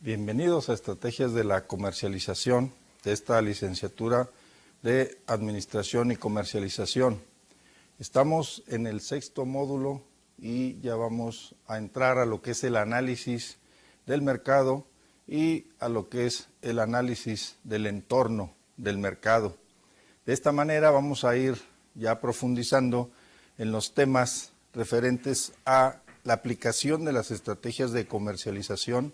Bienvenidos a Estrategias de la Comercialización de esta licenciatura de Administración y Comercialización. Estamos en el 6º módulo y ya vamos a entrar a lo que es el análisis del mercado y a lo que es el análisis del entorno del mercado. De esta manera vamos a ir ya profundizando en los temas referentes a la aplicación de las estrategias de comercialización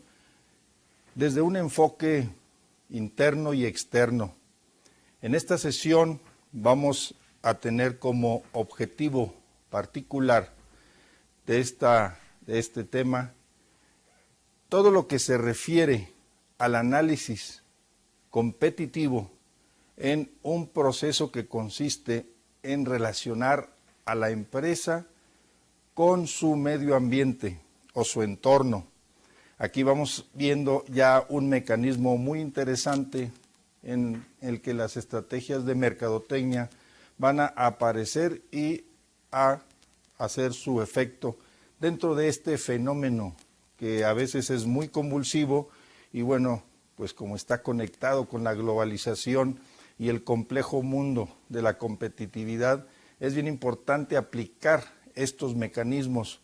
desde un enfoque interno y externo. En esta sesión vamos a tener como objetivo particular de este tema todo lo que se refiere al análisis competitivo en un proceso que consiste en relacionar a la empresa con su medio ambiente o su entorno. Aquí vamos viendo ya un mecanismo muy interesante en el que las estrategias de mercadotecnia van a aparecer y a hacer su efecto dentro de este fenómeno que a veces es muy convulsivo y bueno, pues como está conectado con la globalización y el complejo mundo de la competitividad, es bien importante aplicar estos mecanismos.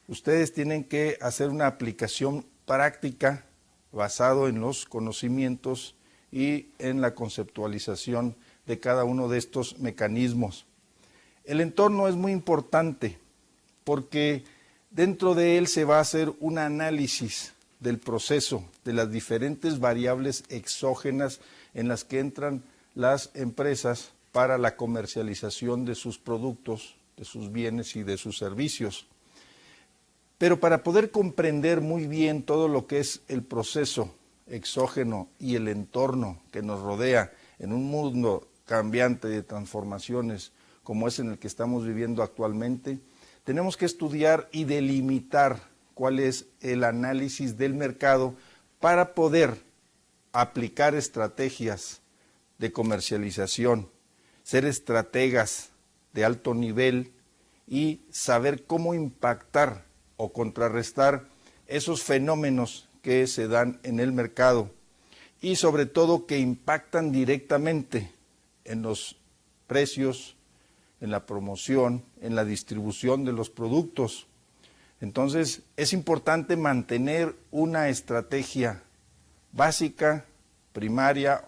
Ustedes tienen que hacer una aplicación práctica basado en los conocimientos y en la conceptualización de cada uno de estos mecanismos. El entorno es muy importante porque dentro de él se va a hacer un análisis del proceso, de las diferentes variables exógenas en las que entran las empresas para la comercialización de sus productos, de sus bienes y de sus servicios. Pero para poder comprender muy bien todo lo que es el proceso exógeno y el entorno que nos rodea en un mundo cambiante de transformaciones como es en el que estamos viviendo actualmente, tenemos que estudiar y delimitar cuál es el análisis del mercado para poder aplicar estrategias de comercialización, ser estrategas de alto nivel y saber cómo impactar o contrarrestar esos fenómenos que se dan en el mercado y sobre todo que impactan directamente en los precios, en la promoción, en la distribución de los productos. Entonces es importante mantener una estrategia básica, primaria,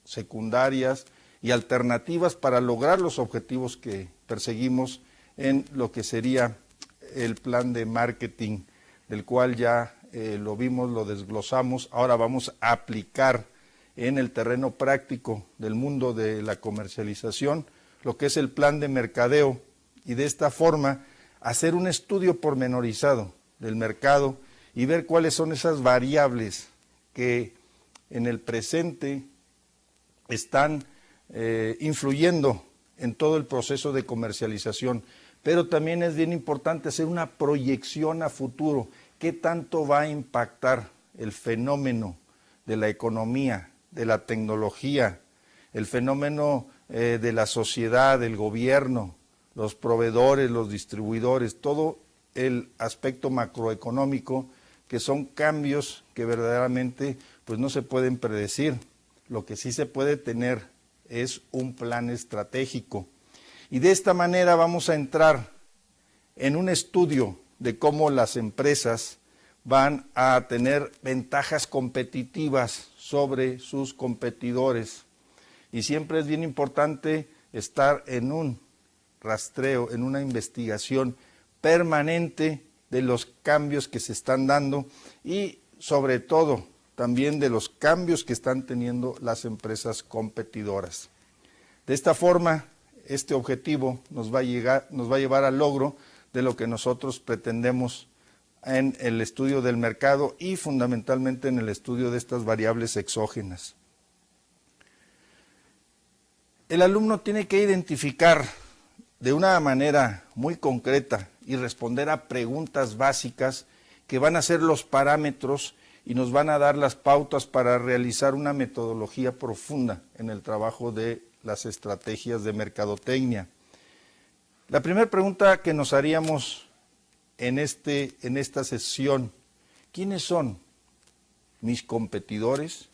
secundarias y alternativas para lograr los objetivos que perseguimos en lo que sería el plan de marketing, del cual ya lo vimos, lo desglosamos. Ahora vamos a aplicar en el terreno práctico del mundo de la comercialización lo que es el plan de mercadeo y de esta forma hacer un estudio pormenorizado del mercado y ver cuáles son esas variables que en el presente están influyendo en todo el proceso de comercialización. Pero también es bien importante hacer una proyección a futuro. ¿Qué tanto va a impactar el fenómeno de la economía, de la tecnología, el fenómeno de la sociedad, del gobierno, los proveedores, los distribuidores, todo el aspecto macroeconómico, que son cambios que verdaderamente pues no se pueden predecir? Lo que sí se puede tener es un plan estratégico. Y de esta manera vamos a entrar en un estudio de cómo las empresas van a tener ventajas competitivas sobre sus competidores. Y siempre es bien importante estar en un rastreo, en una investigación permanente de los cambios que se están dando y sobre todo también de los cambios que están teniendo las empresas competidoras. De esta forma, este objetivo nos va a llevar al logro de lo que nosotros pretendemos en el estudio del mercado y fundamentalmente en el estudio de estas variables exógenas. El alumno tiene que identificar de una manera muy concreta y responder a preguntas básicas que van a ser los parámetros y nos van a dar las pautas para realizar una metodología profunda en el trabajo de las estrategias de mercadotecnia. La primera pregunta que nos haríamos en esta sesión, ¿quiénes son mis competidores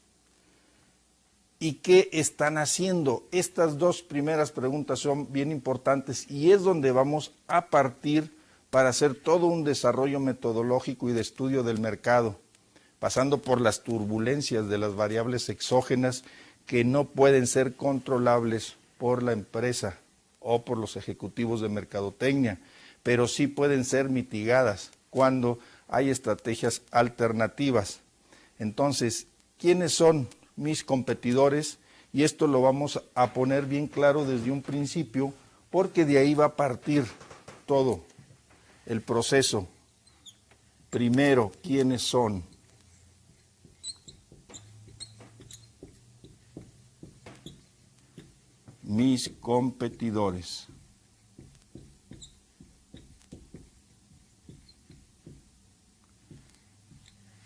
y qué están haciendo. Estas dos primeras preguntas son bien importantes y es donde vamos a partir para hacer todo un desarrollo metodológico y de estudio del mercado, pasando por las turbulencias de las variables exógenas que no pueden ser controlables por la empresa o por los ejecutivos de mercadotecnia, pero sí pueden ser mitigadas cuando hay estrategias alternativas. Entonces, ¿quiénes son mis competidores? Y esto lo vamos a poner bien claro desde un principio, porque de ahí va a partir todo el proceso. Primero, ¿quiénes son? Mis competidores.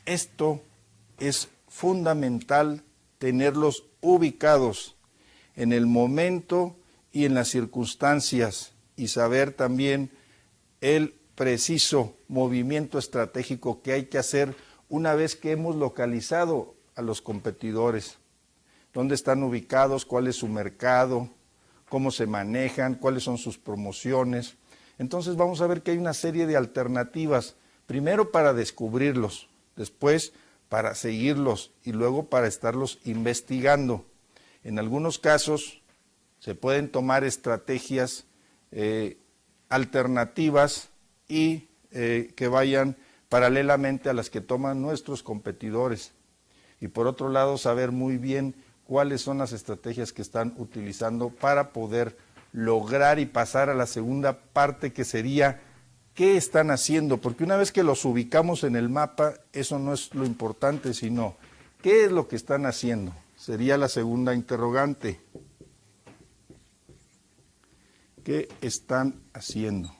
Esto es fundamental tenerlos ubicados en el momento y en las circunstancias y saber también el preciso movimiento estratégico que hay que hacer una vez que hemos localizado a los competidores. ¿Dónde están ubicados? ¿Cuál es su mercado? ¿Cómo se manejan? ¿Cuáles son sus promociones? Entonces vamos a ver que hay una serie de alternativas, primero para descubrirlos, después para seguirlos y luego para estarlos investigando. En algunos casos se pueden tomar estrategias alternativas y que vayan paralelamente a las que toman nuestros competidores. Y por otro lado, saber muy bien cuáles son las estrategias que están utilizando para poder lograr y pasar a la segunda parte, que sería qué están haciendo, porque una vez que los ubicamos en el mapa, eso no es lo importante, sino qué es lo que están haciendo. Sería la segunda interrogante. ¿Qué están haciendo?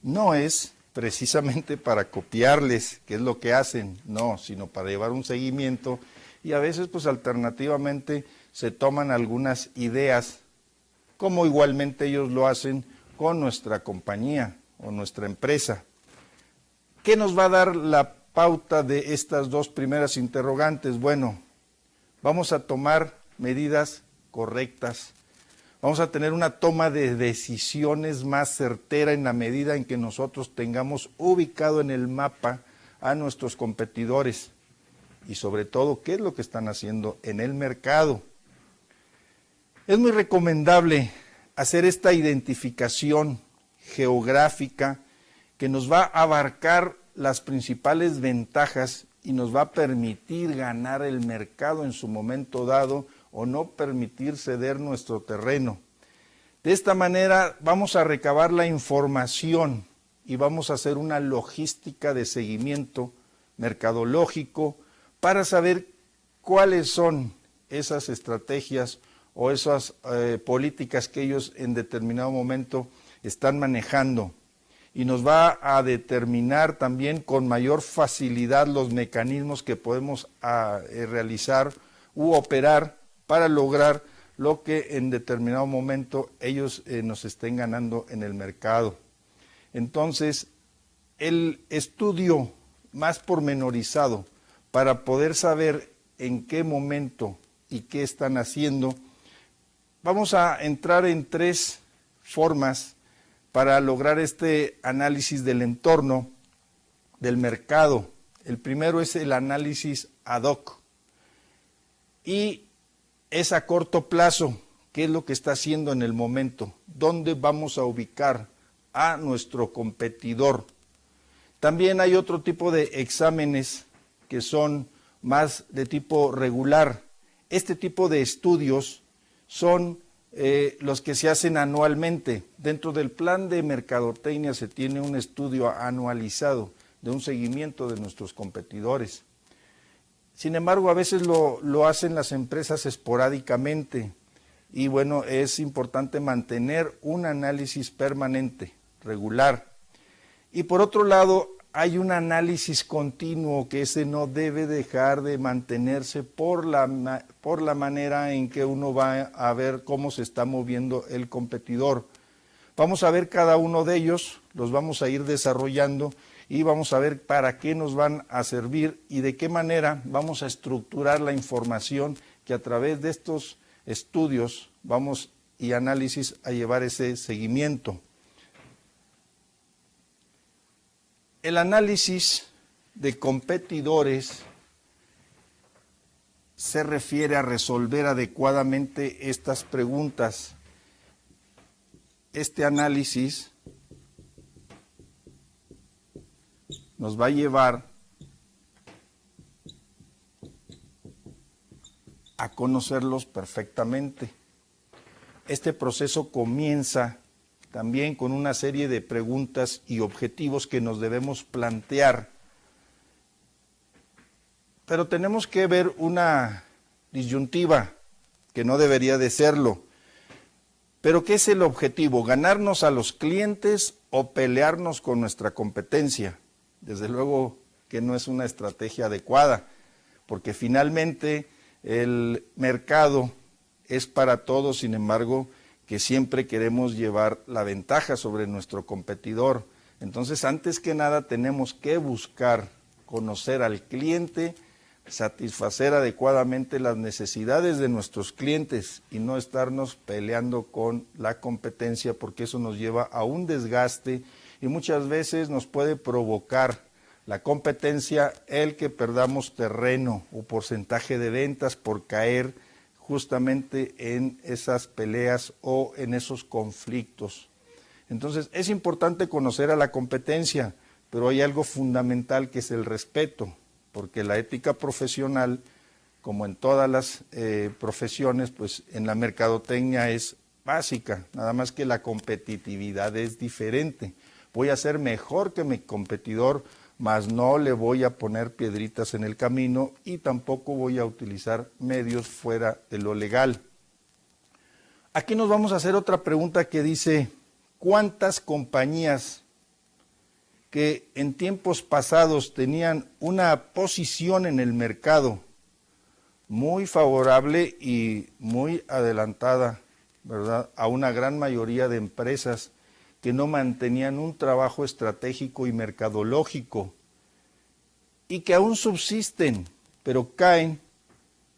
No es precisamente para copiarles qué es lo que hacen, no, sino para llevar un seguimiento y a veces pues alternativamente se toman algunas ideas, como igualmente ellos lo hacen con nuestra compañía o nuestra empresa. ¿Qué nos va a dar la pauta de estas dos primeras interrogantes? Bueno, vamos a tomar medidas correctas. Vamos a tener una toma de decisiones más certera en la medida en que nosotros tengamos ubicado en el mapa a nuestros competidores y sobre todo qué es lo que están haciendo en el mercado. Es muy recomendable hacer esta identificación geográfica que nos va a abarcar las principales ventajas y nos va a permitir ganar el mercado en su momento dado o no permitir ceder nuestro terreno. De esta manera vamos a recabar la información y vamos a hacer una logística de seguimiento mercadológico para saber cuáles son esas estrategias o esas políticas que ellos en determinado momento están manejando. Y nos va a determinar también con mayor facilidad los mecanismos que podemos realizar u operar para lograr lo que en determinado momento ellos nos estén ganando en el mercado. Entonces, el estudio más pormenorizado para poder saber en qué momento y qué están haciendo, vamos a entrar en tres formas para lograr este análisis del entorno, del mercado. El primero es el análisis ad hoc y es a corto plazo, qué es lo que está haciendo en el momento, dónde vamos a ubicar a nuestro competidor. También hay otro tipo de exámenes que son más de tipo regular. Este tipo de estudios son los que se hacen anualmente. Dentro del plan de mercadotecnia se tiene un estudio anualizado de un seguimiento de nuestros competidores. Sin embargo, a veces lo hacen las empresas esporádicamente y bueno, es importante mantener un análisis permanente, regular. Y por otro lado, hay un análisis continuo que ese no debe dejar de mantenerse por la manera en que uno va a ver cómo se está moviendo el competidor. Vamos a ver cada uno de ellos, los vamos a ir desarrollando y vamos a ver para qué nos van a servir y de qué manera vamos a estructurar la información que a través de estos estudios y análisis a llevar ese seguimiento. El análisis de competidores se refiere a resolver adecuadamente estas preguntas. Este análisis nos va a llevar a conocerlos perfectamente. Este proceso comienza también con una serie de preguntas y objetivos que nos debemos plantear. Pero tenemos que ver una disyuntiva, que no debería de serlo. ¿Pero qué es el objetivo? ¿Ganarnos a los clientes o pelearnos con nuestra competencia? Desde luego que no es una estrategia adecuada, porque finalmente el mercado es para todos, sin embargo, que siempre queremos llevar la ventaja sobre nuestro competidor. Entonces, antes que nada, tenemos que buscar conocer al cliente, satisfacer adecuadamente las necesidades de nuestros clientes y no estarnos peleando con la competencia, porque eso nos lleva a un desgaste y muchas veces nos puede provocar la competencia el que perdamos terreno o porcentaje de ventas por caer justamente en esas peleas o en esos conflictos. Entonces, es importante conocer a la competencia, pero hay algo fundamental que es el respeto, porque la ética profesional, como en todas las profesiones, pues en la mercadotecnia es básica, nada más que la competitividad es diferente. Voy a ser mejor que mi competidor, mas no le voy a poner piedritas en el camino y tampoco voy a utilizar medios fuera de lo legal. Aquí nos vamos a hacer otra pregunta que dice, ¿cuántas compañías que en tiempos pasados tenían una posición en el mercado muy favorable y muy adelantada, ¿verdad?, a una gran mayoría de empresas que no mantenían un trabajo estratégico y mercadológico y que aún subsisten, pero caen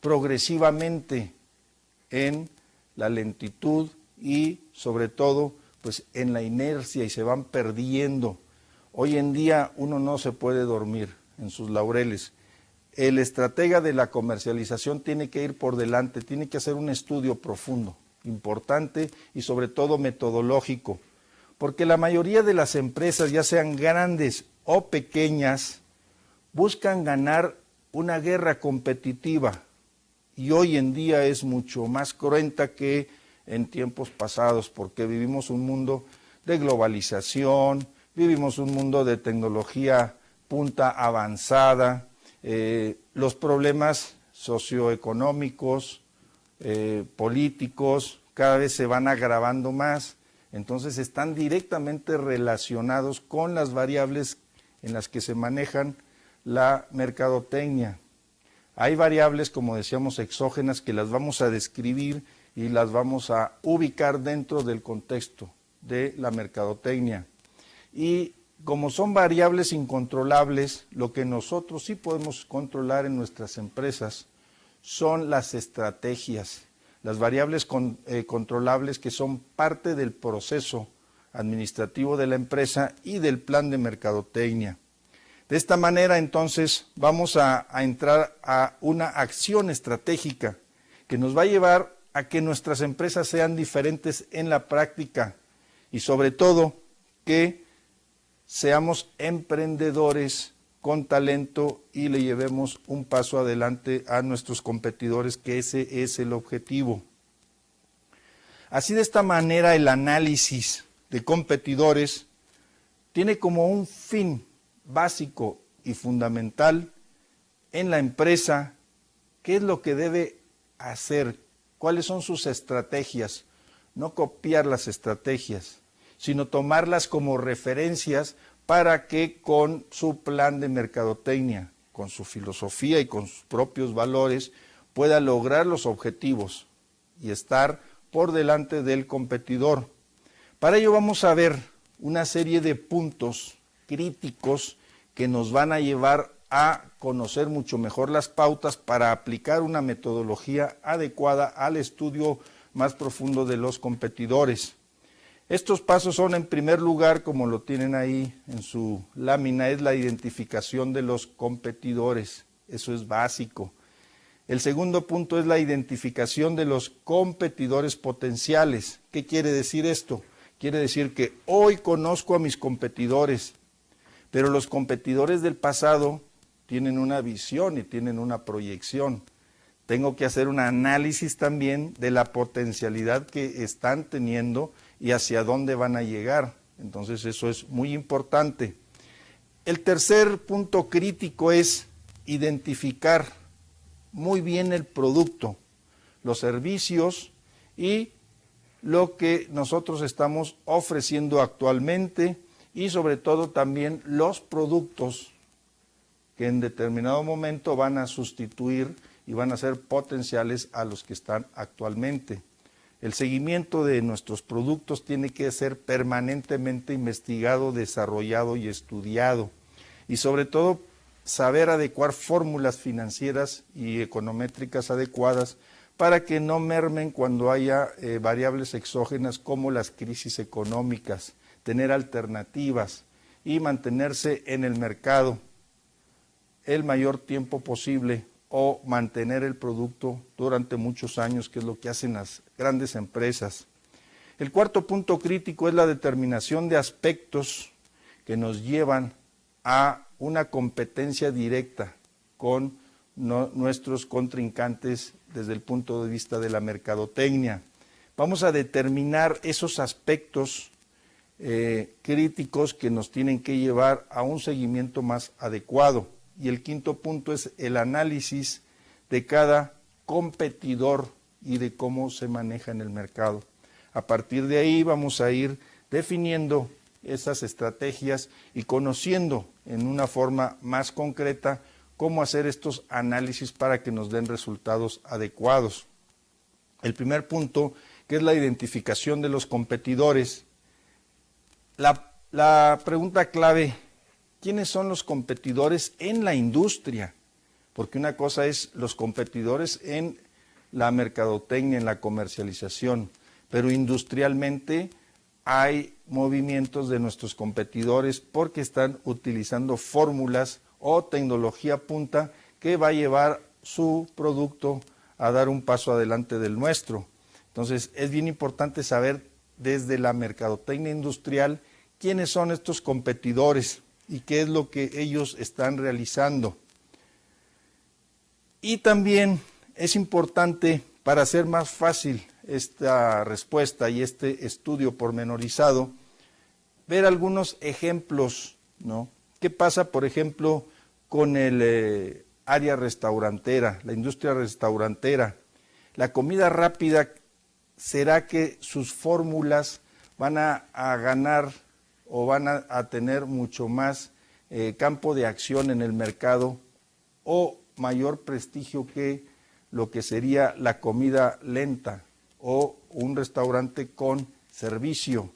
progresivamente en la lentitud y sobre todo pues en la inercia y se van perdiendo? Hoy en día uno no se puede dormir en sus laureles. El estratega de la comercialización tiene que ir por delante, tiene que hacer un estudio profundo, importante y sobre todo metodológico, porque la mayoría de las empresas, ya sean grandes o pequeñas, buscan ganar una guerra competitiva y hoy en día es mucho más cruenta que en tiempos pasados, porque vivimos un mundo de globalización, vivimos un mundo de tecnología punta avanzada, los problemas socioeconómicos, políticos, cada vez se van agravando más, entonces están directamente relacionados con las variables en las que se manejan la mercadotecnia. Hay variables, como decíamos, exógenas que las vamos a describir y las vamos a ubicar dentro del contexto de la mercadotecnia. Y como son variables incontrolables, lo que nosotros sí podemos controlar en nuestras empresas son las estrategias, las variables controlables que son parte del proceso administrativo de la empresa y del plan de mercadotecnia. De esta manera, entonces, vamos a entrar a una acción estratégica que nos va a llevar a que nuestras empresas sean diferentes en la práctica y sobre todo que seamos emprendedores con talento y le llevemos un paso adelante a nuestros competidores, que ese es el objetivo. Así, de esta manera, el análisis de competidores tiene como un fin básico y fundamental en la empresa qué es lo que debe hacer, cuáles son sus estrategias, no copiar las estrategias, sino tomarlas como referencias para que con su plan de mercadotecnia, con su filosofía y con sus propios valores, pueda lograr los objetivos y estar por delante del competidor. Para ello vamos a ver una serie de puntos críticos que nos van a llevar a conocer mucho mejor las pautas para aplicar una metodología adecuada al estudio más profundo de los competidores. Estos pasos son, en primer lugar, como lo tienen ahí en su lámina, es la identificación de los competidores. Eso es básico. El segundo punto es la identificación de los competidores potenciales. ¿Qué quiere decir esto? Quiere decir que hoy conozco a mis competidores, pero los competidores del pasado tienen una visión y tienen una proyección. Tengo que hacer un análisis también de la potencialidad que están teniendo y hacia dónde van a llegar. Entonces eso es muy importante. El tercer punto crítico es identificar muy bien el producto, los servicios y lo que nosotros estamos ofreciendo actualmente y sobre todo también los productos que en determinado momento van a sustituir y van a ser potenciales a los que están actualmente. El seguimiento de nuestros productos tiene que ser permanentemente investigado, desarrollado y estudiado. Y sobre todo, saber adecuar fórmulas financieras y econométricas adecuadas para que no mermen cuando haya variables exógenas como las crisis económicas, tener alternativas y mantenerse en el mercado el mayor tiempo posible o mantener el producto durante muchos años, que es lo que hacen las grandes empresas. El cuarto punto crítico es la determinación de aspectos que nos llevan a una competencia directa con nuestros contrincantes desde el punto de vista de la mercadotecnia. Vamos a determinar esos aspectos críticos que nos tienen que llevar a un seguimiento más adecuado. Y el quinto punto es el análisis de cada competidor y de cómo se maneja en el mercado. A partir de ahí vamos a ir definiendo esas estrategias y conociendo en una forma más concreta cómo hacer estos análisis para que nos den resultados adecuados. El primer punto, que es la identificación de los competidores. La pregunta clave: ¿quiénes son los competidores en la industria? Porque una cosa es los competidores en la mercadotecnia, en la comercialización, pero industrialmente hay movimientos de nuestros competidores porque están utilizando fórmulas o tecnología punta que va a llevar su producto a dar un paso adelante del nuestro. Entonces es bien importante saber desde la mercadotecnia industrial quiénes son estos competidores y qué es lo que ellos están realizando. Y también es importante, para hacer más fácil esta respuesta y este estudio pormenorizado, ver algunos ejemplos, ¿no? ¿Qué pasa, por ejemplo, con el área restaurantera, la industria restaurantera? La comida rápida, ¿será que sus fórmulas van a ganar o van a tener mucho más campo de acción en el mercado o mayor prestigio que lo que sería la comida lenta o un restaurante con servicio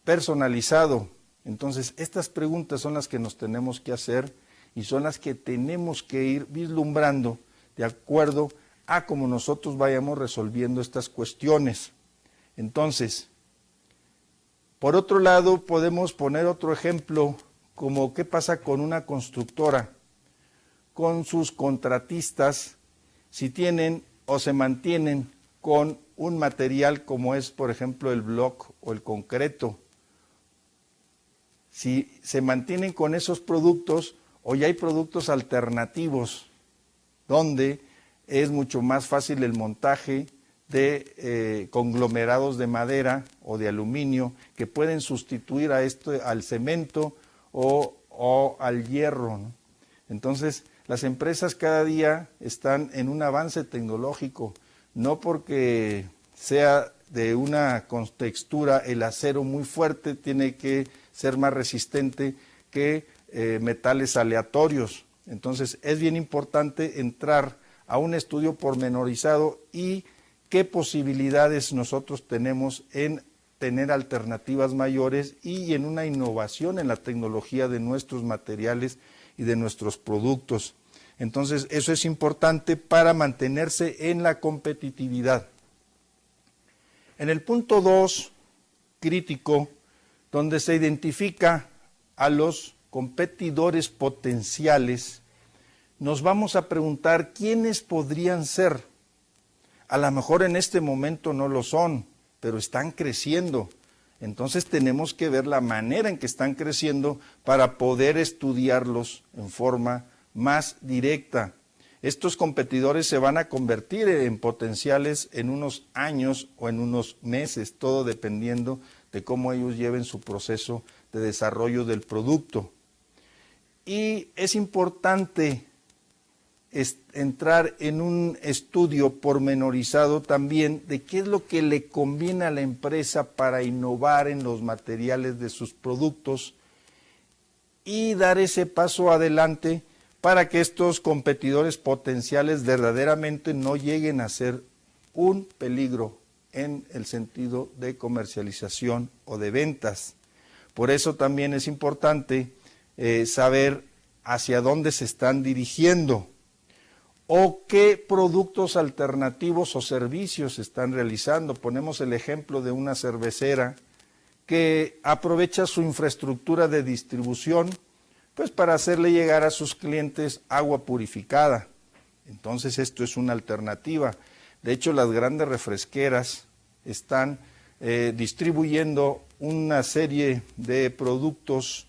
personalizado? Entonces, estas preguntas son las que nos tenemos que hacer y son las que tenemos que ir vislumbrando de acuerdo a cómo nosotros vayamos resolviendo estas cuestiones. Entonces, por otro lado, podemos poner otro ejemplo, como qué pasa con una constructora, con sus contratistas, si tienen o se mantienen con un material como es, por ejemplo, el block o el concreto. Si se mantienen con esos productos o ya hay productos alternativos donde es mucho más fácil el montaje de conglomerados de madera o de aluminio que pueden sustituir a al cemento o al hierro, ¿no? Entonces, las empresas cada día están en un avance tecnológico, no porque sea de una contextura el acero muy fuerte, tiene que ser más resistente que metales aleatorios. Entonces, es bien importante entrar a un estudio pormenorizado y qué posibilidades nosotros tenemos en tener alternativas mayores y en una innovación en la tecnología de nuestros materiales y de nuestros productos. Entonces, eso es importante para mantenerse en la competitividad. En el punto 2, crítico, donde se identifica a los competidores potenciales, nos vamos a preguntar quiénes podrían ser. A lo mejor en este momento no lo son, pero están creciendo. Entonces tenemos que ver la manera en que están creciendo para poder estudiarlos en forma más directa. Estos competidores se van a convertir en potenciales en unos años o en unos meses, todo dependiendo de cómo ellos lleven su proceso de desarrollo del producto. Y es importante entrar en un estudio pormenorizado también de qué es lo que le conviene a la empresa para innovar en los materiales de sus productos y dar ese paso adelante para que estos competidores potenciales verdaderamente no lleguen a ser un peligro en el sentido de comercialización o de ventas. Por eso también es importante saber hacia dónde se están dirigiendo o qué productos alternativos o servicios se están realizando. Ponemos el ejemplo de una cervecera que aprovecha su infraestructura de distribución pues para hacerle llegar a sus clientes agua purificada. Entonces esto es una alternativa. De hecho, las grandes refresqueras están distribuyendo una serie de productos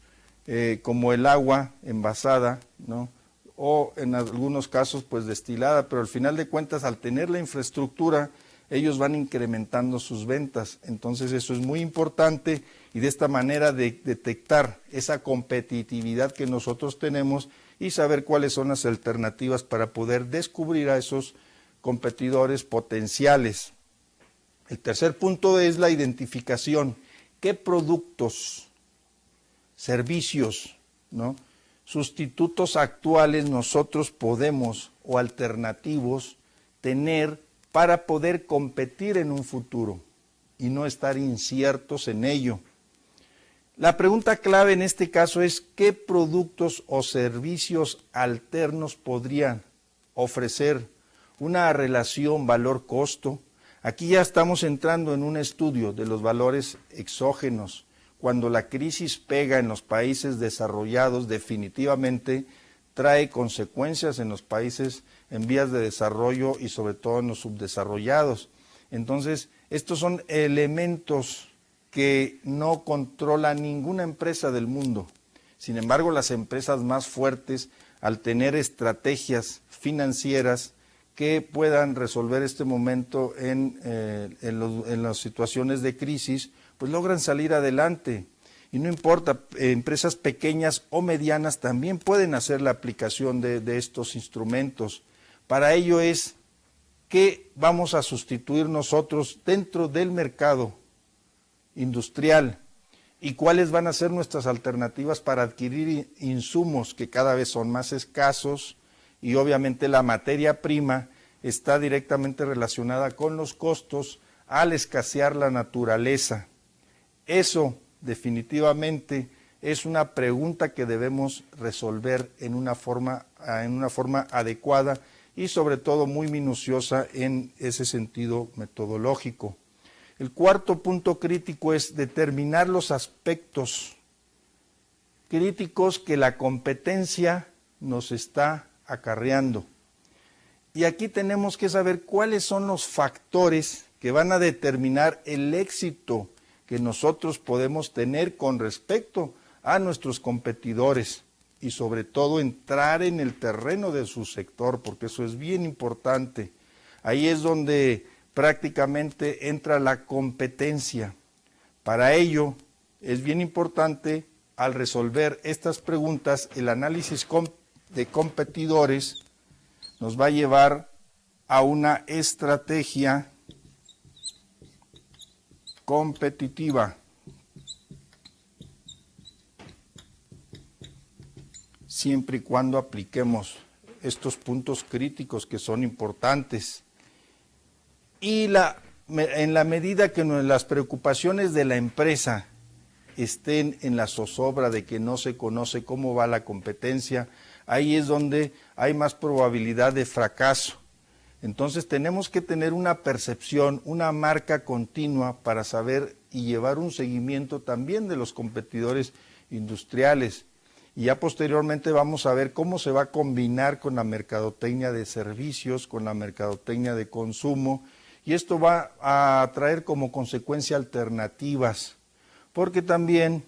como el agua envasada, ¿no? O en algunos casos pues destilada, pero al final de cuentas al tener la infraestructura ellos van incrementando sus ventas. Entonces eso es muy importante y de esta manera de detectar esa competitividad que nosotros tenemos y saber cuáles son las alternativas para poder descubrir a esos competidores potenciales. El tercer punto es la identificación. ¿Qué productos, servicios, ¿no? sustitutos actuales nosotros podemos o alternativos tener para poder competir en un futuro y no estar inciertos en ello? La pregunta clave en este caso es ¿qué productos o servicios alternos podrían ofrecer una relación valor-costo? Aquí ya estamos entrando en un estudio de los valores exógenos. Cuando la crisis pega en los países desarrollados, definitivamente trae consecuencias en los países en vías de desarrollo y sobre todo en los subdesarrollados. Entonces, estos son elementos que no controla ninguna empresa del mundo. Sin embargo, las empresas más fuertes, al tener estrategias financieras que puedan resolver este momento en las situaciones de crisis, pues logran salir adelante. Y no importa, empresas pequeñas o medianas también pueden hacer la aplicación de estos instrumentos. Para ello es ¿qué vamos a sustituir nosotros dentro del mercado industrial? ¿Y cuáles van a ser nuestras alternativas para adquirir insumos que cada vez son más escasos? Y obviamente la materia prima está directamente relacionada con los costos al escasear la naturaleza. Eso definitivamente es una pregunta que debemos resolver en una forma adecuada y sobre todo muy minuciosa en ese sentido metodológico. El cuarto punto crítico es determinar los aspectos críticos que la competencia nos está acarreando. Y aquí tenemos que saber cuáles son los factores que van a determinar el éxito que nosotros podemos tener con respecto a nuestros competidores y sobre todo entrar en el terreno de su sector, porque eso es bien importante. Ahí es donde prácticamente entra la competencia. Para ello es bien importante, al resolver estas preguntas, el análisis de competidores nos va a llevar a una estrategia competitiva. Siempre y cuando apliquemos estos puntos críticos que son importantes. Y la en la medida que las preocupaciones de la empresa estén en la zozobra de que no se conoce cómo va la competencia, ahí es donde hay más probabilidad de fracaso. Entonces tenemos que tener una percepción, una marca continua para saber y llevar un seguimiento también de los competidores industriales. Y ya posteriormente vamos a ver cómo se va a combinar con la mercadotecnia de servicios, con la mercadotecnia de consumo, y esto va a traer como consecuencia alternativas, porque también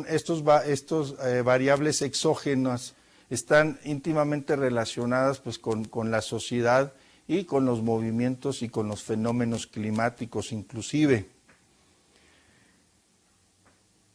estos variables exógenas están íntimamente relacionadas pues con la sociedad y con los movimientos y con los fenómenos climáticos inclusive.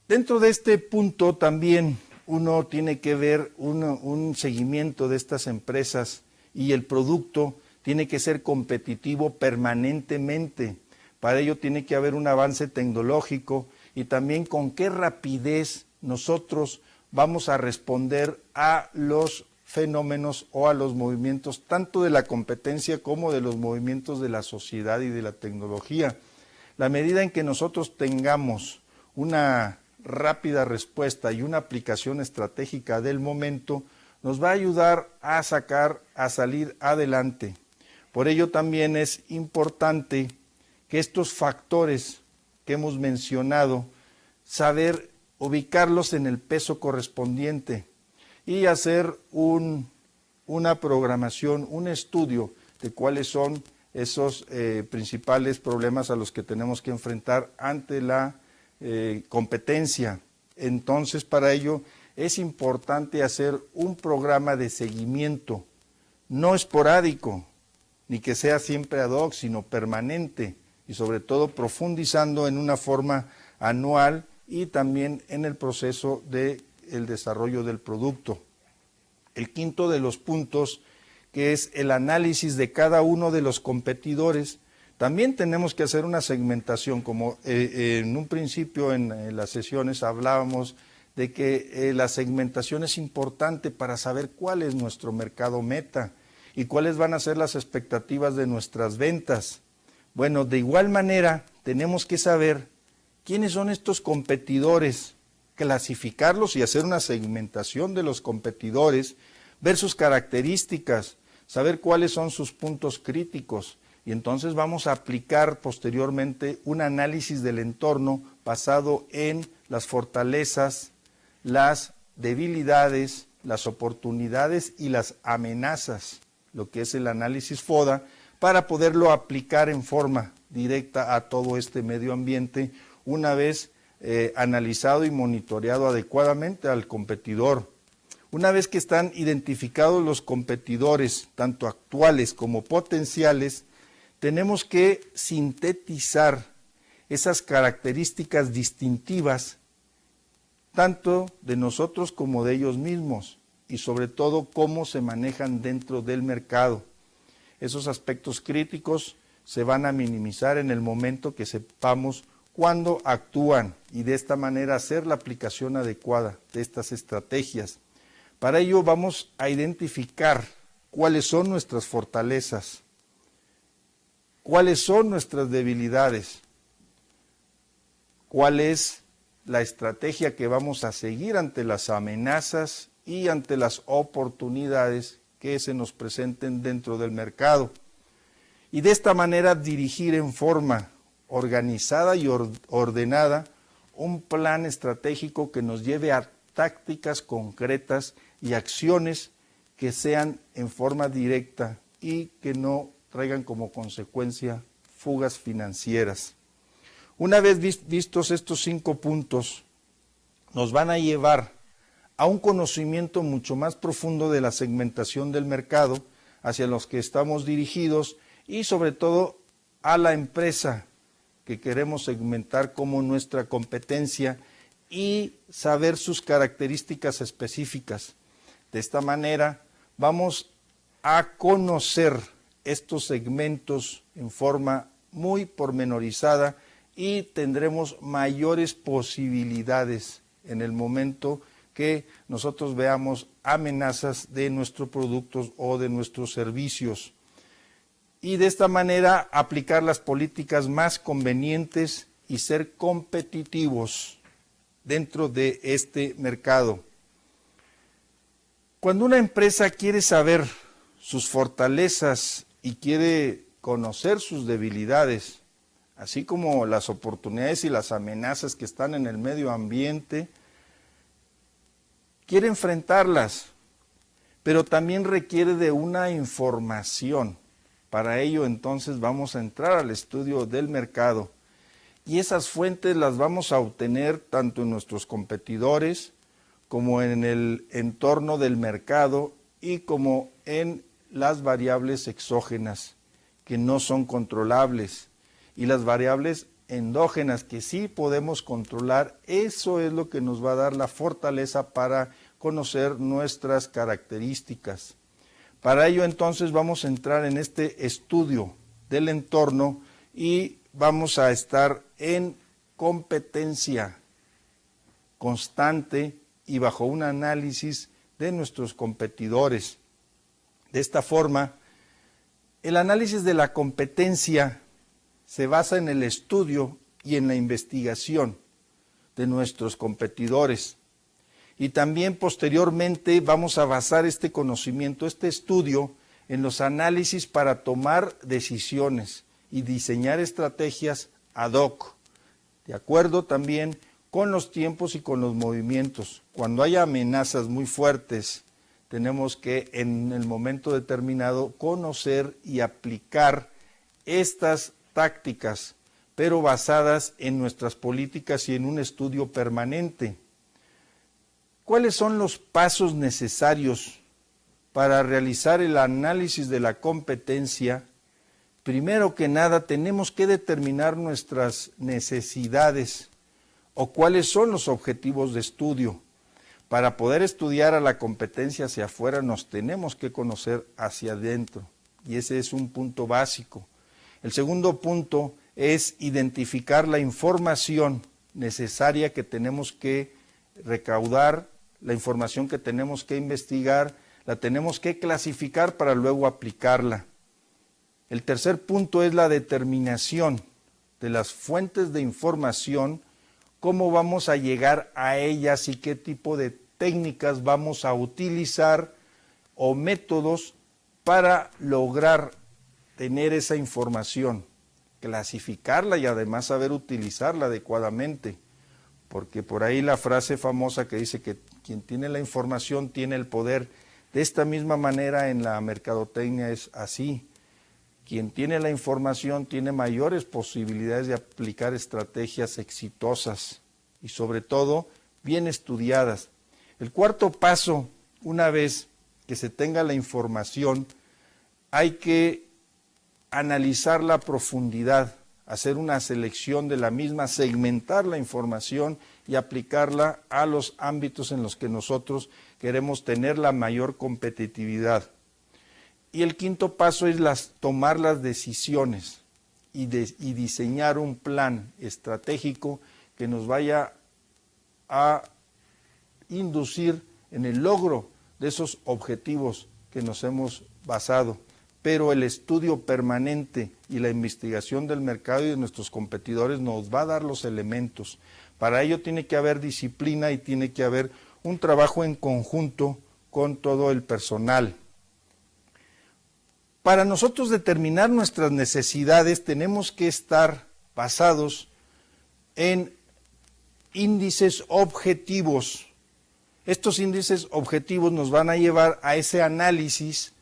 Dentro de este punto también uno tiene que ver un seguimiento de estas empresas y el producto tiene que ser competitivo permanentemente. Para ello tiene que haber un avance tecnológico y también con qué rapidez nosotros vamos a responder a los fenómenos o a los movimientos tanto de la competencia como de los movimientos de la sociedad y de la tecnología. La medida en que nosotros tengamos una rápida respuesta y una aplicación estratégica del momento, nos va a ayudar a salir adelante. Por ello también es importante que estos factores que hemos mencionado, saber ubicarlos en el peso correspondiente y hacer una programación, un estudio de cuáles son esos principales problemas a los que tenemos que enfrentar ante la competencia. Entonces, para ello es importante hacer un programa de seguimiento, no esporádico, ni que sea siempre ad hoc, sino permanente, y sobre todo profundizando en una forma anual y también en el proceso del desarrollo del producto. El quinto de los puntos, que es el análisis de cada uno de los competidores. También tenemos que hacer una segmentación, como en un principio en las sesiones hablábamos de que la segmentación es importante para saber cuál es nuestro mercado meta y cuáles van a ser las expectativas de nuestras ventas. Bueno, de igual manera tenemos que saber quiénes son estos competidores, clasificarlos y hacer una segmentación de los competidores, ver sus características, saber cuáles son sus puntos críticos, y entonces vamos a aplicar posteriormente un análisis del entorno basado en las fortalezas, las debilidades, las oportunidades y las amenazas, lo que es el análisis FODA, para poderlo aplicar en forma directa a todo este medio ambiente una vez analizado y monitoreado adecuadamente al competidor. Una vez que están identificados los competidores, tanto actuales como potenciales, tenemos que sintetizar esas características distintivas, tanto de nosotros como de ellos mismos, y sobre todo cómo se manejan dentro del mercado. Esos aspectos críticos se van a minimizar en el momento que sepamos cuándo actúan y de esta manera hacer la aplicación adecuada de estas estrategias. Para ello vamos a identificar cuáles son nuestras fortalezas, cuáles son nuestras debilidades, cuál es la estrategia que vamos a seguir ante las amenazas y ante las oportunidades que se nos presenten dentro del mercado. Y de esta manera dirigir en forma organizada y ordenada un plan estratégico que nos lleve a tácticas concretas y acciones que sean en forma directa y que no traigan como consecuencia fugas financieras. Una vez vistos estos 5 puntos, nos van a llevar a un conocimiento mucho más profundo de la segmentación del mercado hacia los que estamos dirigidos y sobre todo a la empresa que queremos segmentar como nuestra competencia y saber sus características específicas. De esta manera vamos a conocer estos segmentos en forma muy pormenorizada y tendremos mayores posibilidades en el momento que nosotros veamos amenazas de nuestros productos o de nuestros servicios. y de esta manera aplicar las políticas más convenientes y ser competitivos dentro de este mercado. Cuando una empresa quiere saber sus fortalezas y quiere conocer sus debilidades, así como las oportunidades y las amenazas que están en el medio ambiente, quiere enfrentarlas, pero también requiere de una información. Para ello, entonces, vamos a entrar al estudio del mercado y esas fuentes las vamos a obtener tanto en nuestros competidores como en el entorno del mercado y como en las variables exógenas que no son controlables y las variables endógenas que sí podemos controlar. Eso es lo que nos va a dar la fortaleza para conocer nuestras características. Para ello entonces vamos a entrar en este estudio del entorno y vamos a estar en competencia constante y bajo un análisis de nuestros competidores. De esta forma, el análisis de la competencia se basa en el estudio y en la investigación de nuestros competidores. Y también posteriormente vamos a basar este conocimiento, este estudio, en los análisis para tomar decisiones y diseñar estrategias ad hoc, de acuerdo también con los tiempos y con los movimientos. Cuando hay amenazas muy fuertes, tenemos que en el momento determinado conocer y aplicar estas tácticas, pero basadas en nuestras políticas y en un estudio permanente. ¿Cuáles son los pasos necesarios para realizar el análisis de la competencia? Primero que nada, tenemos que determinar nuestras necesidades o cuáles son los objetivos de estudio. Para poder estudiar a la competencia hacia afuera, nos tenemos que conocer hacia adentro, y ese es un punto básico. El segundo punto es identificar la información necesaria que tenemos que recaudar, la información que tenemos que investigar, la tenemos que clasificar para luego aplicarla. El tercer punto es la determinación de las fuentes de información, cómo vamos a llegar a ellas y qué tipo de técnicas vamos a utilizar o métodos para lograr tener esa información, clasificarla y además saber utilizarla adecuadamente. Porque por ahí la frase famosa que dice que quien tiene la información tiene el poder. De esta misma manera en la mercadotecnia es así. Quien tiene la información tiene mayores posibilidades de aplicar estrategias exitosas y sobre todo bien estudiadas. El cuarto paso, una vez que se tenga la información, hay que analizarla a profundidad, hacer una selección de la misma, segmentar la información y aplicarla a los ámbitos en los que nosotros queremos tener la mayor competitividad. Y el quinto paso es tomar las decisiones y diseñar un plan estratégico que nos vaya a inducir en el logro de esos objetivos que nos hemos basado. Pero el estudio permanente y la investigación del mercado y de nuestros competidores nos va a dar los elementos. Para ello tiene que haber disciplina y tiene que haber un trabajo en conjunto con todo el personal. Para nosotros determinar nuestras necesidades tenemos que estar basados en índices objetivos. Estos índices objetivos nos van a llevar a ese análisis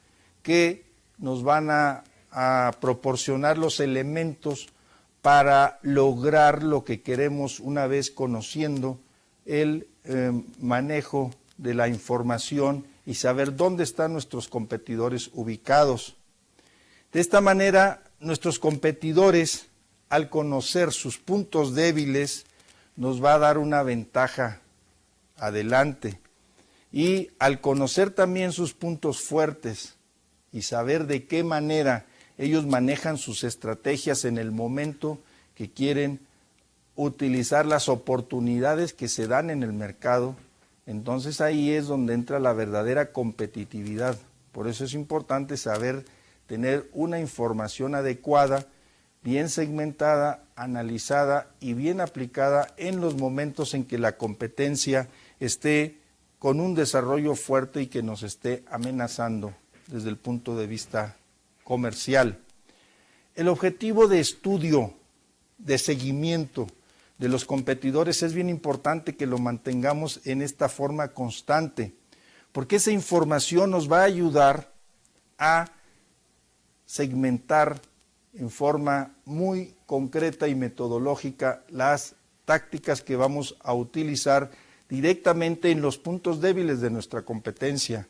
que nos van a proporcionar los elementos para lograr lo que queremos una vez conociendo el manejo de la información y saber dónde están nuestros competidores ubicados. De esta manera, nuestros competidores, al conocer sus puntos débiles, nos va a dar una ventaja adelante. Y al conocer también sus puntos fuertes y saber de qué manera ellos manejan sus estrategias en el momento que quieren utilizar las oportunidades que se dan en el mercado, entonces ahí es donde entra la verdadera competitividad. Por eso es importante saber tener una información adecuada, bien segmentada, analizada y bien aplicada en los momentos en que la competencia esté con un desarrollo fuerte y que nos esté amenazando desde el punto de vista comercial. El objetivo de estudio, de seguimiento de los competidores es bien importante que lo mantengamos en esta forma constante, porque esa información nos va a ayudar a segmentar en forma muy concreta y metodológica las tácticas que vamos a utilizar directamente en los puntos débiles de nuestra competencia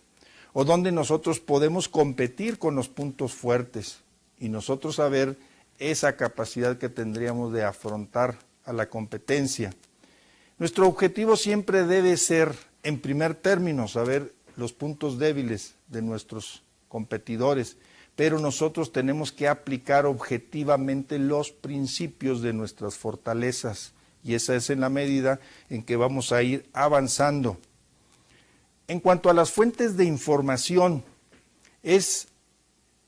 o donde nosotros podemos competir con los puntos fuertes y nosotros saber esa capacidad que tendríamos de afrontar a la competencia. Nuestro objetivo siempre debe ser, en primer término, saber los puntos débiles de nuestros competidores, pero nosotros tenemos que aplicar objetivamente los principios de nuestras fortalezas y esa es en la medida en que vamos a ir avanzando. En cuanto a las fuentes de información, es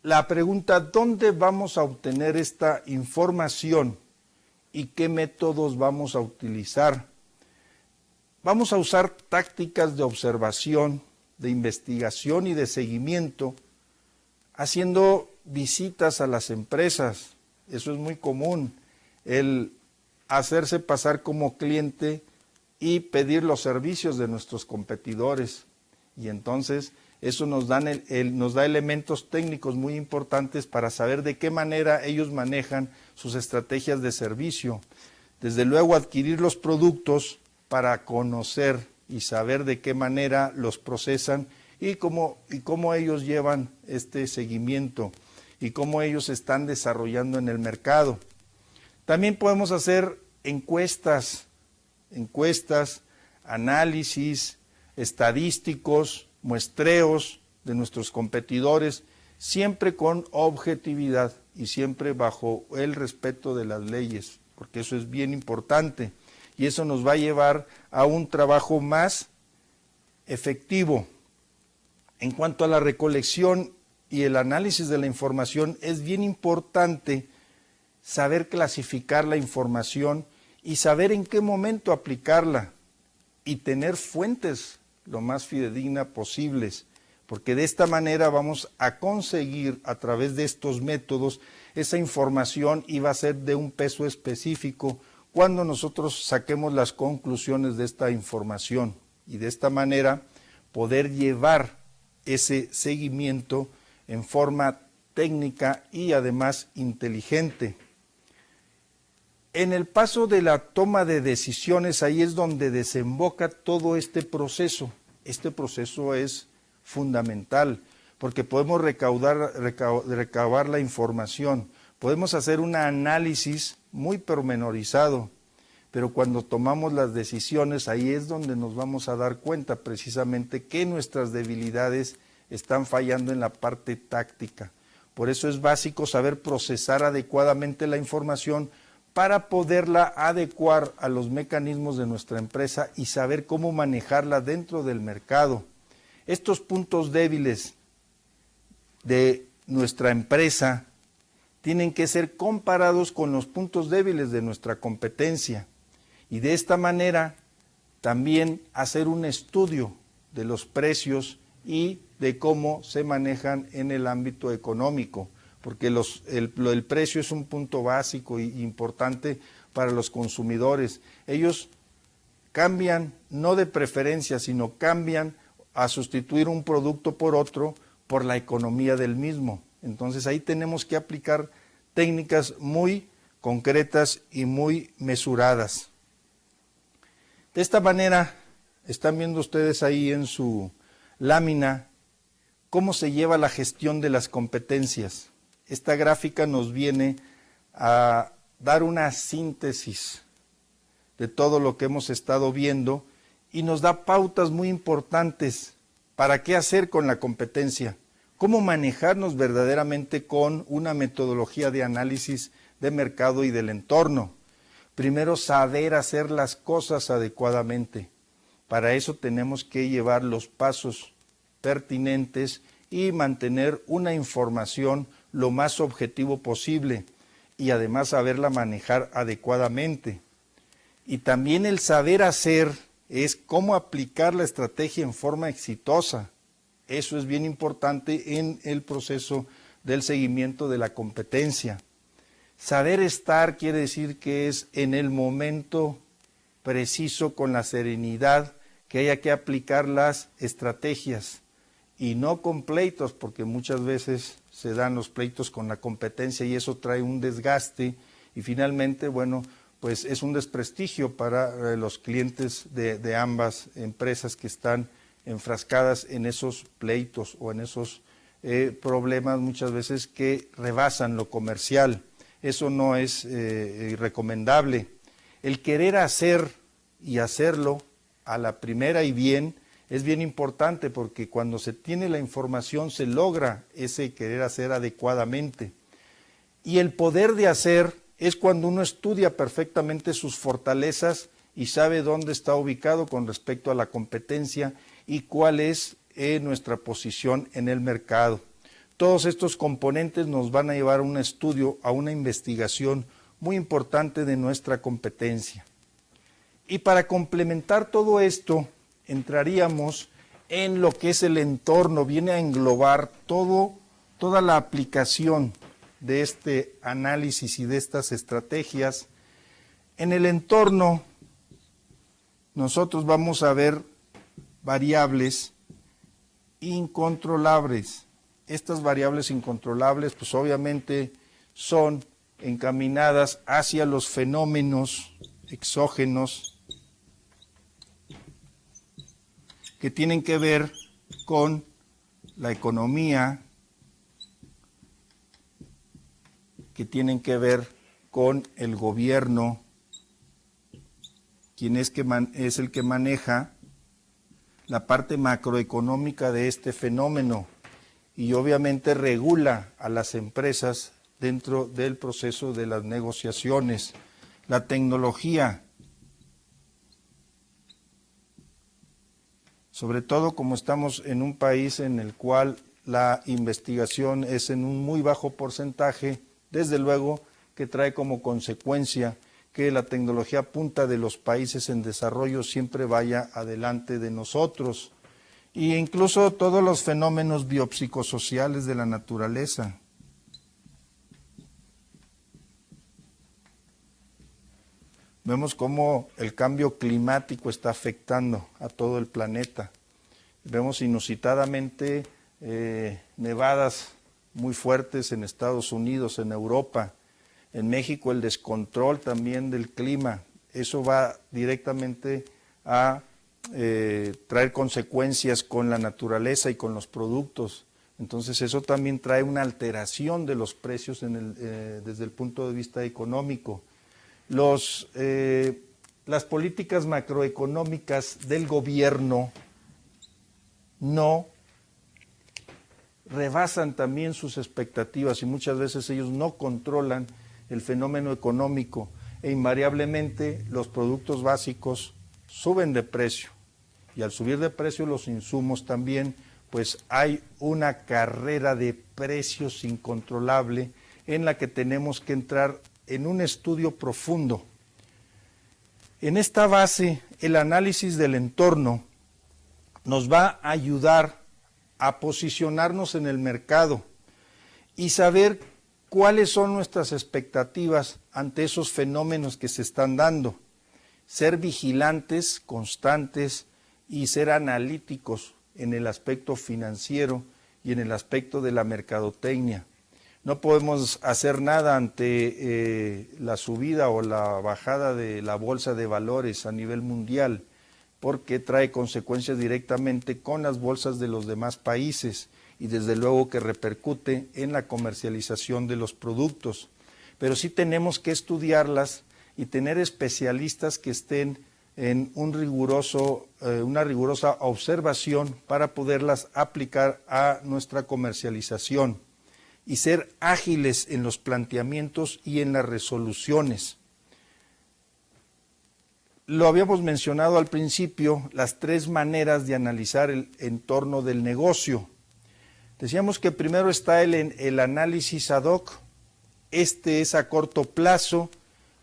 la pregunta, ¿dónde vamos a obtener esta información y qué métodos vamos a utilizar? Vamos a usar tácticas de observación, de investigación y de seguimiento, haciendo visitas a las empresas. Eso es muy común, el hacerse pasar como cliente y pedir los servicios de nuestros competidores. Y entonces eso nos da elementos técnicos muy importantes para saber de qué manera ellos manejan sus estrategias de servicio. Desde luego adquirir los productos para conocer y saber de qué manera los procesan y cómo ellos llevan este seguimiento y cómo ellos están desarrollando en el mercado. También podemos hacer encuestas, análisis estadísticos, muestreos de nuestros competidores, siempre con objetividad y siempre bajo el respeto de las leyes, porque eso es bien importante y eso nos va a llevar a un trabajo más efectivo. En cuanto a la recolección y el análisis de la información, es bien importante saber clasificar la información y saber en qué momento aplicarla y tener fuentes lo más fidedignas posibles, porque de esta manera vamos a conseguir a través de estos métodos esa información y va a ser de un peso específico cuando nosotros saquemos las conclusiones de esta información y de esta manera poder llevar ese seguimiento en forma técnica y además inteligente. En el paso de la toma de decisiones, ahí es donde desemboca todo este proceso. Este proceso es fundamental porque podemos recabar la información, podemos hacer un análisis muy pormenorizado, pero cuando tomamos las decisiones, ahí es donde nos vamos a dar cuenta precisamente que nuestras debilidades están fallando en la parte táctica. Por eso es básico saber procesar adecuadamente la información para poderla adecuar a los mecanismos de nuestra empresa y saber cómo manejarla dentro del mercado. Estos puntos débiles de nuestra empresa tienen que ser comparados con los puntos débiles de nuestra competencia y de esta manera también hacer un estudio de los precios y de cómo se manejan en el ámbito económico, porque el precio es un punto básico e importante para los consumidores. Ellos cambian, no de preferencia, sino cambian a sustituir un producto por otro por la economía del mismo. Entonces ahí tenemos que aplicar técnicas muy concretas y muy mesuradas. De esta manera, están viendo ustedes ahí en su lámina cómo se lleva la gestión de las competencias. Esta gráfica nos viene a dar una síntesis de todo lo que hemos estado viendo y nos da pautas muy importantes para qué hacer con la competencia, cómo manejarnos verdaderamente con una metodología de análisis de mercado y del entorno. Primero, saber hacer las cosas adecuadamente. Para eso tenemos que llevar los pasos pertinentes y mantener una información lo más objetivo posible y además saberla manejar adecuadamente. Y también el saber hacer es cómo aplicar la estrategia en forma exitosa. Eso es bien importante en el proceso del seguimiento de la competencia. Saber estar quiere decir que es en el momento preciso, con la serenidad, que haya que aplicar las estrategias y no con pleitos, porque muchas veces se dan los pleitos con la competencia y eso trae un desgaste y finalmente, bueno, pues es un desprestigio para los clientes de ambas empresas que están enfrascadas en esos pleitos o en esos problemas muchas veces que rebasan lo comercial. Eso no es recomendable. El querer hacer y hacerlo a la primera y bien es bien importante porque cuando se tiene la información se logra ese querer hacer adecuadamente. Y el poder de hacer es cuando uno estudia perfectamente sus fortalezas y sabe dónde está ubicado con respecto a la competencia y cuál es nuestra posición en el mercado. Todos estos componentes nos van a llevar a un estudio, a una investigación muy importante de nuestra competencia. Y para complementar todo esto, entraríamos en lo que es el entorno, viene a englobar toda la aplicación de este análisis y de estas estrategias. En el entorno, nosotros vamos a ver variables incontrolables. Estas variables incontrolables, pues obviamente son encaminadas hacia los fenómenos exógenos que tienen que ver con la economía, que tienen que ver con el gobierno, quien es el que maneja la parte macroeconómica de este fenómeno y obviamente regula a las empresas dentro del proceso de las negociaciones. La tecnología, sobre todo como estamos en un país en el cual la investigación es en un muy bajo porcentaje, desde luego que trae como consecuencia que la tecnología punta de los países en desarrollo siempre vaya adelante de nosotros. E incluso todos los fenómenos biopsicosociales de la naturaleza. Vemos cómo el cambio climático está afectando a todo el planeta. Vemos inusitadamente nevadas muy fuertes en Estados Unidos, en Europa. En México el descontrol también del clima. Eso va directamente a traer consecuencias con la naturaleza y con los productos. Entonces eso también trae una alteración de los precios desde el punto de vista económico. Las políticas macroeconómicas del gobierno no rebasan también sus expectativas y muchas veces ellos no controlan el fenómeno económico e invariablemente los productos básicos suben de precio y al subir de precio los insumos también, pues hay una carrera de precios incontrolable en la que tenemos que entrar en un estudio profundo. En esta base, el análisis del entorno nos va a ayudar a posicionarnos en el mercado y saber cuáles son nuestras expectativas ante esos fenómenos que se están dando. Ser vigilantes, constantes y ser analíticos en el aspecto financiero y en el aspecto de la mercadotecnia. No podemos hacer nada ante la subida o la bajada de la bolsa de valores a nivel mundial, porque trae consecuencias directamente con las bolsas de los demás países y desde luego que repercute en la comercialización de los productos. Pero sí tenemos que estudiarlas y tener especialistas que estén en una rigurosa observación para poderlas aplicar a nuestra comercialización y ser ágiles en los planteamientos y en las resoluciones. Lo habíamos mencionado al principio, las tres maneras de analizar el entorno del negocio. Decíamos que primero está el análisis ad hoc, este es a corto plazo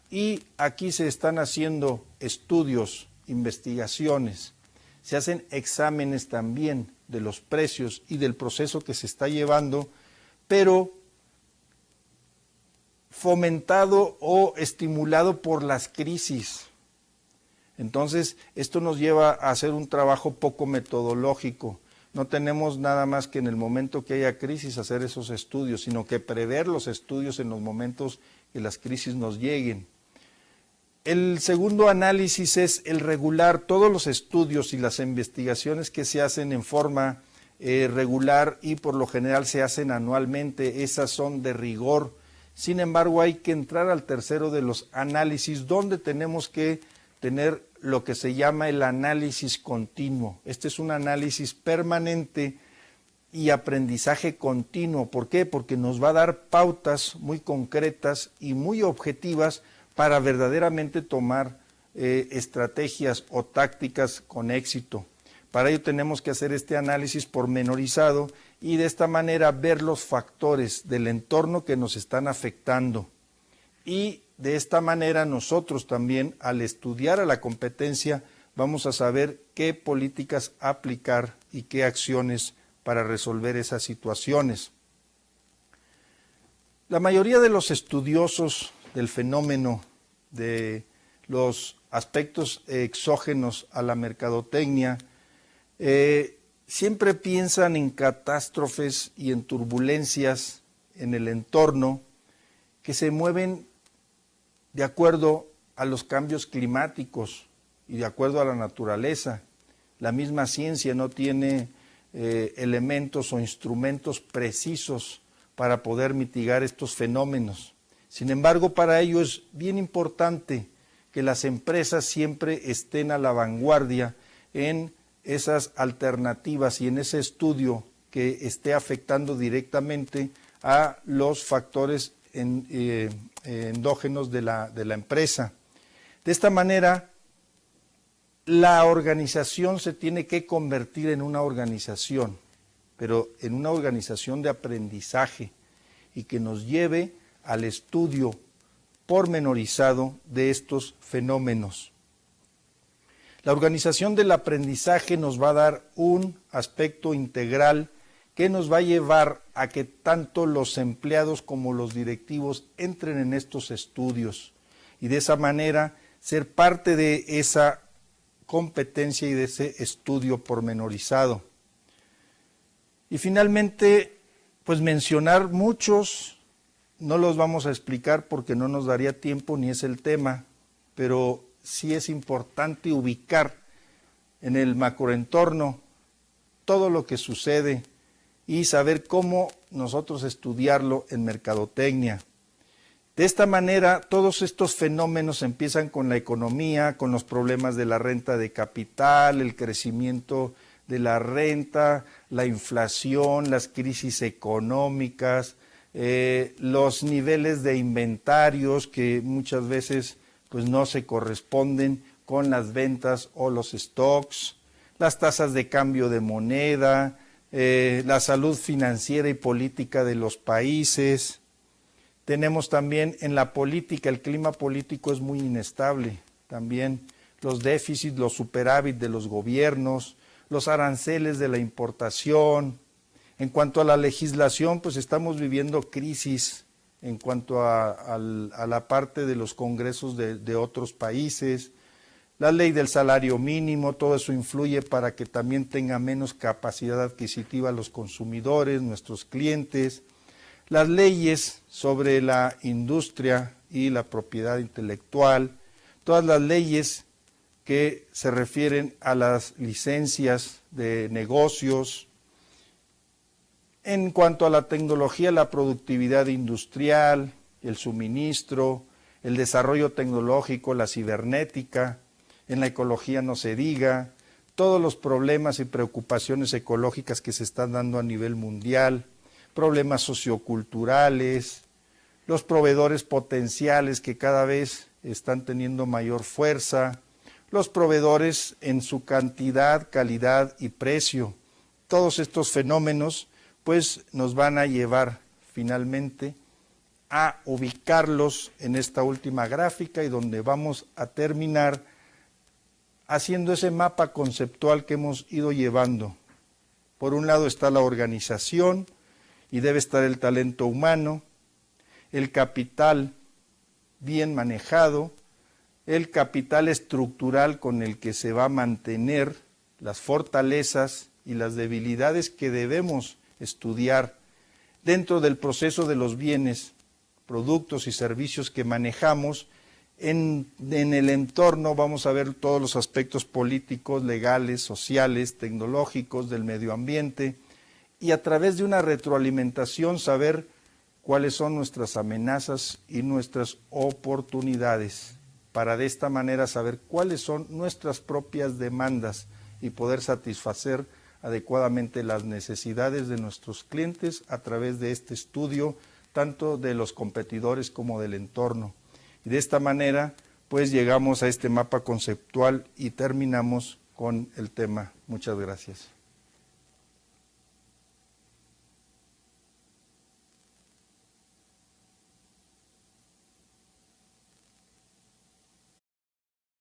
y aquí se están haciendo estudios, investigaciones, se hacen exámenes también de los precios y del proceso que se está llevando, pero fomentado o estimulado por las crisis. Entonces, esto nos lleva a hacer un trabajo poco metodológico. No tenemos nada más que en el momento que haya crisis hacer esos estudios, sino que prever los estudios en los momentos que las crisis nos lleguen. El segundo análisis es el regular todos los estudios y las investigaciones que se hacen en forma regular y por lo general se hacen anualmente, esas son de rigor. Sin embargo, hay que entrar al tercero de los análisis, donde tenemos que tener lo que se llama el análisis continuo. Este es un análisis permanente y aprendizaje continuo. ¿Por qué? Porque nos va a dar pautas muy concretas y muy objetivas para verdaderamente tomar estrategias o tácticas con éxito. Para ello tenemos que hacer este análisis pormenorizado y de esta manera ver los factores del entorno que nos están afectando. Y de esta manera nosotros también, al estudiar a la competencia, vamos a saber qué políticas aplicar y qué acciones para resolver esas situaciones. La mayoría de los estudiosos del fenómeno de los aspectos exógenos a la mercadotecnia siempre piensan en catástrofes y en turbulencias en el entorno que se mueven de acuerdo a los cambios climáticos y de acuerdo a la naturaleza. La misma ciencia no tiene elementos o instrumentos precisos para poder mitigar estos fenómenos. Sin embargo, para ello es bien importante que las empresas siempre estén a la vanguardia en esas alternativas y en ese estudio que esté afectando directamente a los factores endógenos de la empresa. De esta manera, la organización se tiene que convertir en una organización, pero en una organización de aprendizaje y que nos lleve al estudio pormenorizado de estos fenómenos. La organización del aprendizaje nos va a dar un aspecto integral que nos va a llevar a que tanto los empleados como los directivos entren en estos estudios y de esa manera ser parte de esa competencia y de ese estudio pormenorizado. Y finalmente, pues mencionar muchos, no los vamos a explicar porque no nos daría tiempo ni es el tema, pero sí es importante ubicar en el macroentorno todo lo que sucede y saber cómo nosotros estudiarlo en mercadotecnia. De esta manera, todos estos fenómenos empiezan con la economía, con los problemas de la renta de capital, el crecimiento de la renta, la inflación, las crisis económicas, los niveles de inventarios que muchas veces pues no se corresponden con las ventas o los stocks, las tasas de cambio de moneda, la salud financiera y política de los países. Tenemos también en la política, el clima político es muy inestable, también los déficits, los superávit de los gobiernos, los aranceles de la importación. En cuanto a la legislación, pues estamos viviendo crisis en cuanto a la parte de los congresos de otros países, la ley del salario mínimo, todo eso influye para que también tenga menos capacidad adquisitiva los consumidores, nuestros clientes, las leyes sobre la industria y la propiedad intelectual, todas las leyes que se refieren a las licencias de negocios. En cuanto a la tecnología, la productividad industrial, el suministro, el desarrollo tecnológico, la cibernética, en la ecología no se diga, todos los problemas y preocupaciones ecológicas que se están dando a nivel mundial, problemas socioculturales, los proveedores potenciales que cada vez están teniendo mayor fuerza, los proveedores en su cantidad, calidad y precio. Todos estos fenómenos pues nos van a llevar finalmente a ubicarlos en esta última gráfica y donde vamos a terminar haciendo ese mapa conceptual que hemos ido llevando. Por un lado está la organización y debe estar el talento humano, el capital bien manejado, el capital estructural con el que se va a mantener las fortalezas y las debilidades que debemos estudiar dentro del proceso de los bienes, productos y servicios que manejamos. En el entorno vamos a ver todos los aspectos políticos, legales, sociales, tecnológicos, del medio ambiente, y a través de una retroalimentación saber cuáles son nuestras amenazas y nuestras oportunidades, para de esta manera saber cuáles son nuestras propias demandas y poder satisfacer adecuadamente las necesidades de nuestros clientes a través de este estudio, tanto de los competidores como del entorno. Y de esta manera, pues llegamos a este mapa conceptual y terminamos con el tema. Muchas gracias.